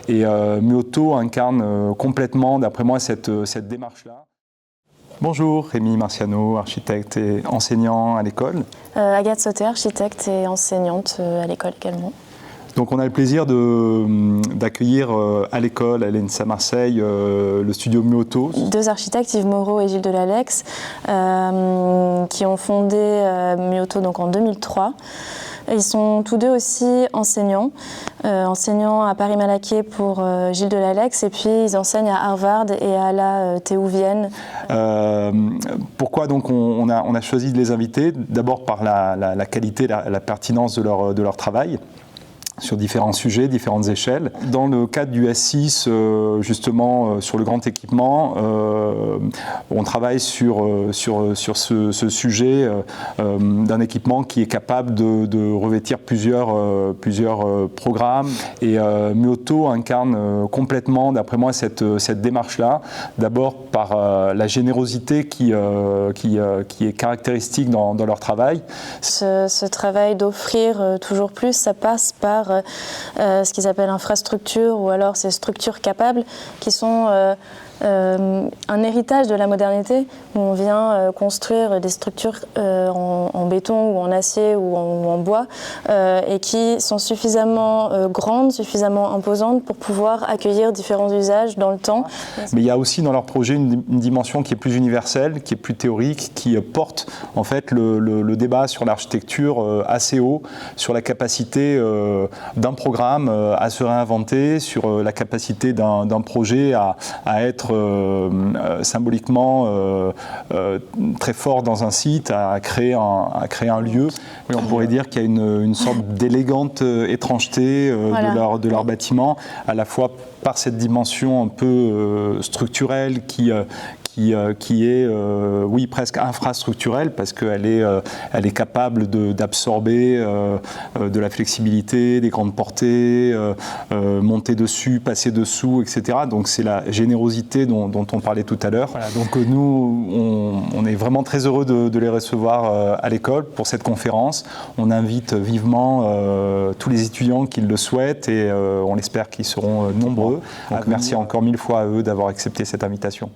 Et Muoto incarne complètement, d'après moi, cette démarche-là. Bonjour, Rémi Marciano, architecte et enseignant à l'école. Agathe Sauter, architecte et enseignante à l'école également. Donc on a le plaisir d'accueillir à l'école, à l'ENSA Marseille, le studio Muoto. Deux architectes, Yves Moreau et Gilles Delalex, qui ont fondé Muoto donc en 2003. Ils sont tous deux aussi enseignants, enseignants à Paris-Malaquais pour Gilles Delalex, et puis ils enseignent à Harvard et à la TU Vienne. Pourquoi donc on a choisi de les inviter? D'abord par la qualité, la pertinence de leur travail sur différents sujets, différentes échelles. Dans le cadre du S6, justement, sur le grand équipement, on travaille sur ce sujet d'un équipement qui est capable de revêtir plusieurs programmes. Et Muoto incarne complètement, d'après moi, cette démarche-là. D'abord par la générosité qui est caractéristique dans leur travail. Ce travail d'offrir toujours plus, ça passe par ce qu'ils appellent infrastructures ou alors ces structures capables qui sont un héritage de la modernité où on vient construire des structures en béton ou en acier ou en bois et qui sont suffisamment grandes, suffisamment imposantes pour pouvoir accueillir différents usages dans le temps. Mais il y a aussi dans leur projet une dimension qui est plus universelle, qui est plus théorique, qui porte en fait le débat sur l'architecture assez haut, sur la capacité d'un programme à se réinventer, sur la capacité d'un projet à être symboliquement très fort dans un site, à créer un lieu. Oui, on pourrait dire qu'il y a une sorte d'élégante étrangeté de leur bâtiment, à la fois par cette dimension un peu structurelle qui est oui, presque infrastructurelle parce qu'elle est capable d'absorber de la flexibilité, des grandes portées, monter dessus, passer dessous, etc. Donc c'est la générosité dont on parlait tout à l'heure. Voilà, donc nous, on est vraiment très heureux de les recevoir à l'école pour cette conférence. On invite vivement tous les étudiants qui le souhaitent et on espère qu'ils seront nombreux. Donc merci encore 1000 fois à eux d'avoir accepté cette invitation.